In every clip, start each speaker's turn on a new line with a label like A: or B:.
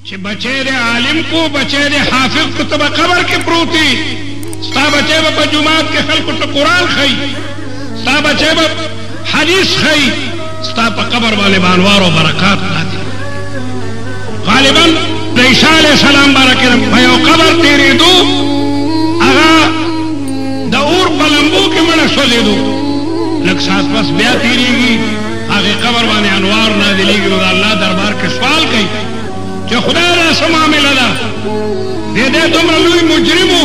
A: چې بچے دے عالم کو بچے دے حافظ کو تبا قبر کے پروتی ستا بچے با پا جماعت کے خلق تا قرآن خی ستا بچے با حدیث خی ستا پا قبر والے بانوار و برکات ناتی غالباً عیسیٰ علیہ السلام بارکرم بیو قبر تیری دو اگا دا اور پلمبو کے مڑا سولی دو لگ ساتھ پس بیا تیری گی آگے قبر وانے انوار نازلی گی دا اللہ دربار کے سوال کئی کہ خدا دا سمامل دا دے دے تم رلوی مجرمو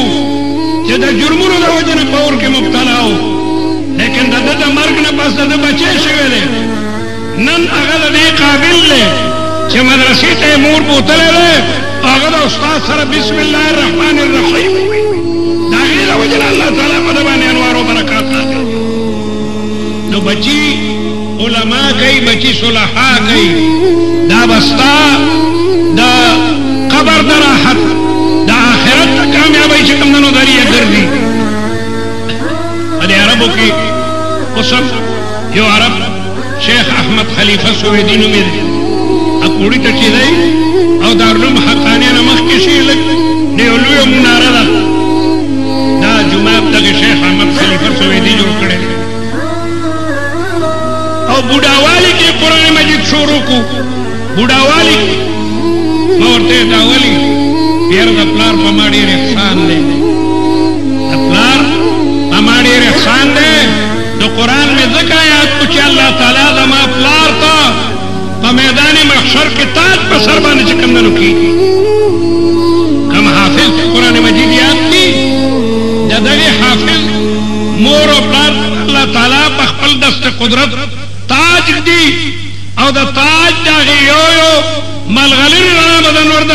A: کہ دا جرمونو دا وجن پور کے مبتلا ہو لیکن دا دا مرگ نا پس دا بچے شوے دے نن اگا دا دے قابل لے کہ مدرسی تے مور بوتلے لے اگا دا استاد سر بسم اللہ الرحمن الرحیم دا غیر وجن اللہ تعالیٰ مدبانی انوار و برکات آتے نو بچی علماء کئی بچی صلحاء کئی دا بستا دا قبر دا راحت دا آخرت دا کامیابی چکم دنو دریئے کردی ادھے عربوں کی قسم یو عرب شیخ احمد خلیفہ سویدینو میں دے اکوڑی تچی دے او دارلوم حقانی نمخ کشی لگ نیولوی منارہ دا دا جمعب دا شیخ احمد خلیفہ سویدی جو کڑے او بوڑاوالی کی قرآن مجید شروع کو بوڑاوالی مورتے داولی پیر دا پلار پماڑی رخصان دے دا پلار پماڑی رخصان دے دو قرآن میں ذکر آیات کچھ اللہ تعالیٰ دا ما پلار تا پا میدان محشر کے تاج پا سربانی چکم دنو کی کم حافظ قرآن مجید یاد کی جدگی حافظ مور و پلار اللہ تعالیٰ پا خپل دست قدرت تاج دی او دا تاج داغی یو ملغلر رانا بدن ورد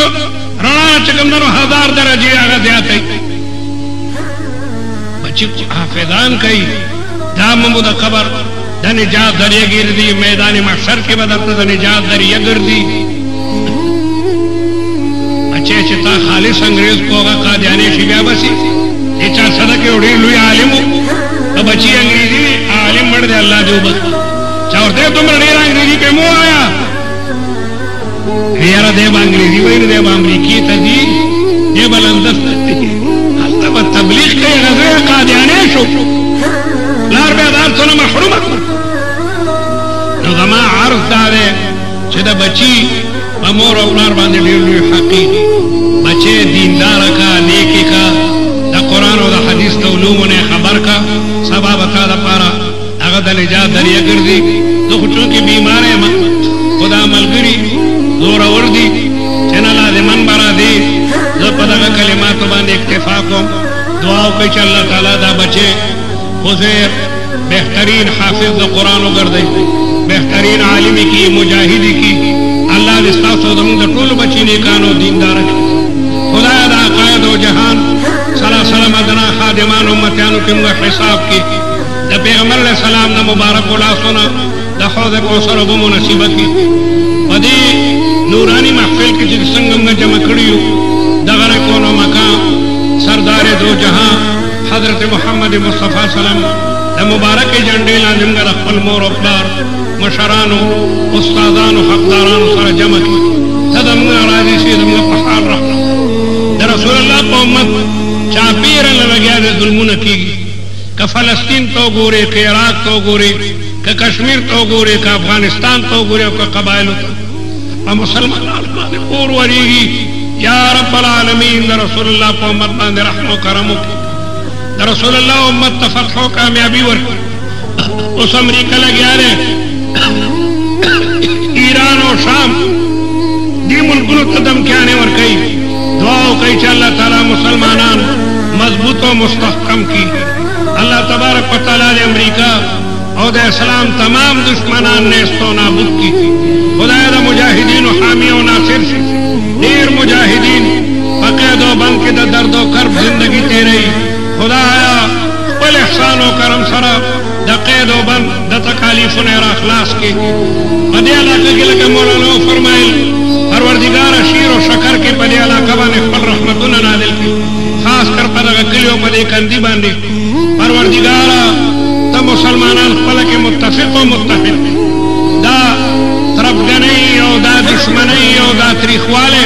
A: رانا چکم دنو 1000 درجی آگا دیاتی بچی حافظان کئی داممو دا قبر دا نجات دریا گیر دی میدان محشر کے بدرت دا نجات دریا گر دی اچھے چتا خالص انگریز کو آگا قادیانی شبیا بسی ایچا صدقی اڑی لوی عالمو بچی انگریزی عالم مڑ دے اللہ جو بس چاہتے تم رنیر انگریزی پہ مو آیا ریارہ دیب انگریزی وین دیب امریکی تدی دیب الندست تدی حتی با تبلیغ کئی غزوی قادیانے شو لار بیدار سنو محرومت نظمہ عرض دارے چھتا بچی بمور اولار باندے لیلوی حقی بچے دیندار کا نیکی کا دا قرآن و دا حدیث دا علوم نے خبر کا سبابتا دا پارا اغد نجات دریا کردی دو خچوں کی بیمارے خدا ملگری دور وردی چنا لازمن برا دی دو پدغا کلمات باندے اکتفاقوں دعاو کچھ اللہ تعالیٰ دا بچے خزیر بہترین حافظ دا قرآن کردی بہترین عالمی کی مجاہدی کی اللہ دستا سودمون دا طول بچی نیکانو دیندار کی خدا دا قائد و جہان سلام ادنا خادمان امتیانو کی مگا حساب کی دا پیغمبر علیہ السلام دا مبارک اللہ سنا دا حوض کوثر بمو نصیبت کی ودی نورانی محفل کی جس سنگم میں جمع کریو دا غرقون و مقام سردار دو جہاں حضرت محمد مصطفیٰ سلام دا مبارک جنڈی لازم گر اقبل مور اقبار مشرانو استادانو حقدارانو سر جمع کی تدمگا راضی سیدمگا پحال رحمت دا رسول اللہ پا امت چاپیر اللہ لگیا دے ظلمون کی کہ فلسطین تو گورے کہ عراق تو گورے کہ کشمیر تو گورے کہ افغانستان تو گورے کہ قبائل تو مسلمان آلمان پور وریگی یا رب العالمین دا رسول اللہ پا امت باندے رحم و کرمو کی دا رسول اللہ امت تفتح و کامیابی ورکی اس امریکہ لگیا رہے ایران و شام دی ملکونو قدم کیانے ورکی دعاو کئی چا اللہ تعالی مسلمانان مضبوط و مستحکم کی اللہ تبارک و تعالی دے امریکہ اور دے اسلام تمام دشمنان نیستو نابود کی خدا دا مجاہدین و حامی و ناصر دیر مجاہدین فقید و بند کی دا درد و کرب زندگی تیرے خدا آیا قل احسان و کرم سرا دا قید و بند دا تکالیف و نیر اخلاص کی پدی علاقہ کی لکہ مولانا فرمائل پروردگار شیر و شکر کے پدی علاقہ بانے خبر رحمتون نادل کی خاص کر پدغا کلیو پدی کندی باندے پروردگارا تا مسلمانان خلق متفق و متحد دا طرف گنئی او دا دشمنی او دا تریخوالے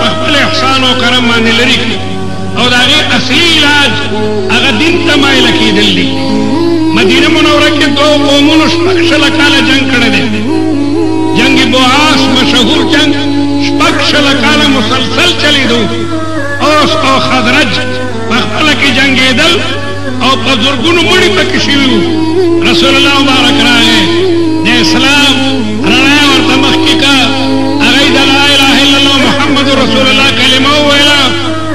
A: په خپل احسان او کرم باندې لري او دا غي اصلي علاج هغه دین ته مایل کېدل دي. مدینه منوره کې دوه قومونو شپږ کاله جنگ کړی دی. جنگ بوعاس مشهور جنگ شپږ کاله مسلسل چلیدو. اوس او خزرج په خپل کې جنگېدل او په زرګونو مړي پکې شوي وو. رسول الله مبارک راغی د اسلام رڼا ورته مخکې کا هغه د لا اله الا الله محمد رسول الله کلمه وویله.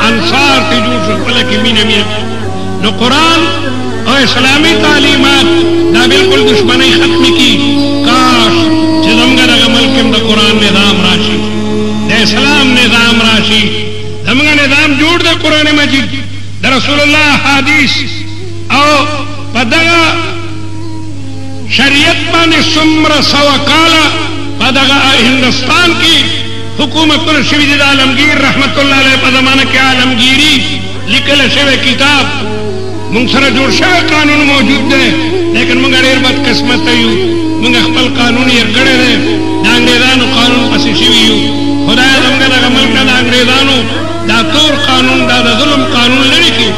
A: انصار ته جوړ شو خپل کې مینه مینه. نو قرآن او اسلامي تعلیمات دا بالکل دشمنی ختم کی. کاش چې زموږ دغه ملک کې د قرآن نظام راشي د اسلام نظام راشي. زموږ نظام جوړ د قرآن مجید د رسول الله حدیث او په دغه شریعت باندې څومره سوه کاله په دغه هندوستان کې حکومتونه شوي دي. د عالمگیر رحمت الله علیه په زمانه کې عالمگیري لیکل شوی کتاب مونږ سره جوړ شوی قانون موجود دی، لیکن مونږ ډېر بد قسمته یو. مونږ خپل قانون یې کړی دی، د انګریزانو قانون پسې شوي یو. خدایه زموږ دغه ملک نه د انګریزانو دا تور قانون دا د ظلم قانون لري کې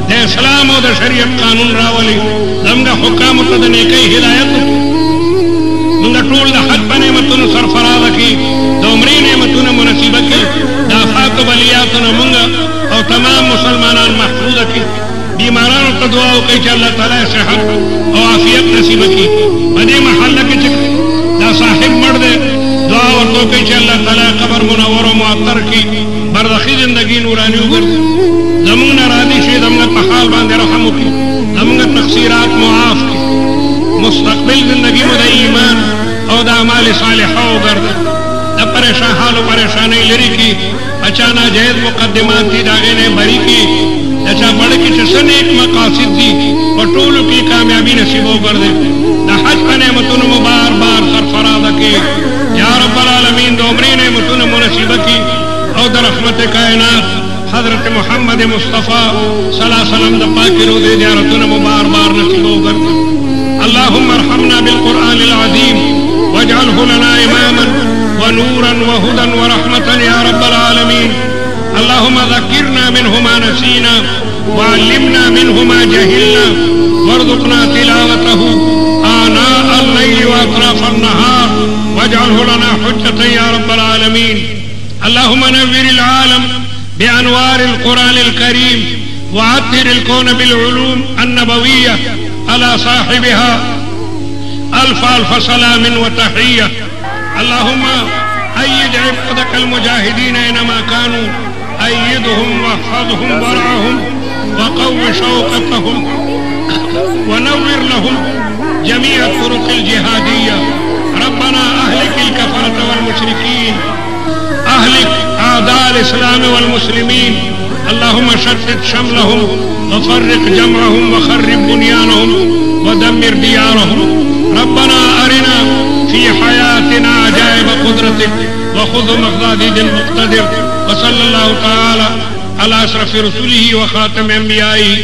A: د اسلام او د شریعت قانون راولي. زموږ حکامو ته د نیکۍ هدایت مونږ ټول د حج په نعمتونو سرفراز کړي، د عمرې نعمتونه منصیبه کړي، د آفات او بلیاتو نه مونږ او تمام مسلمانان محفوظ کړي. بیمارانو ته دعا وکړئ چې الله تعالی صحت او عافیت نصیب کړي. په دې محله کې چې دا صاحب مړ دی دعا ورته وکړئ چې الله تعالی قبر منور او معطر کړي، برزخي زندګي نوراني وګرځي. زموږ نه راضي شي، زموږ په حال باندې رحم وکړي، زموږ تقصیرات معاف کړي، مستقبل زندگی مو د ایمان او د اعمال صالحه وګرځي. د پریشان حال او پریشانۍ لري کړي، اچا ناجایز مقدمات دي د هغې نه بری کړي. د چا بړه کې چې څه نیک مقاصد دي په ټولو کې کامیابي نصیب وګرځي. د حج په نعمتونو مو بار بار سرفرازه کړي. یا رب العالمین د عمرې نعمتونه مو نصیبه کړي او د رحمت کائنات حضرت محمد مصطفی صلی الله علیه وسلم د پاکې روضې زیارتونه مو بار بار نصیب وګرځي. اللهم ارحمنا بالقرآن العظيم واجعله لنا إماما ونورا وهدى ورحمة يا رب العالمين. اللهم ذكرنا منه ما نسينا وعلمنا منه ما جهلنا وارزقنا تلاوته آناء الليل وأطراف النهار واجعله لنا حجة يا رب العالمين. اللهم نور العالم بأنوار القرآن الكريم وعطر الكون بالعلوم النبوية على صاحبها ألف ألف سلام وتحية. اللهم أيد عبادك المجاهدين أينما كانوا، أيدهم واحفظهم ورعهم وقو شوكتهم ونور لهم جميع الطرق الجهادية. ربنا أهلك الكفرة والمشركين، أهلك أعداء الإسلام والمسلمين. اللهم شتت شملهم وفرق جمعهم وخرب بنيانهم ودمر ديارهم. ربنا أرنا في حياتنا عجائب قدرتك وخذ مقصد المقتدر. وصلى الله تعالى على أشرف رسله وخاتم أنبيائه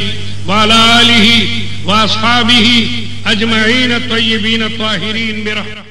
A: وعلى آله وأصحابه أجمعين الطيبين الطاهرين برحمته.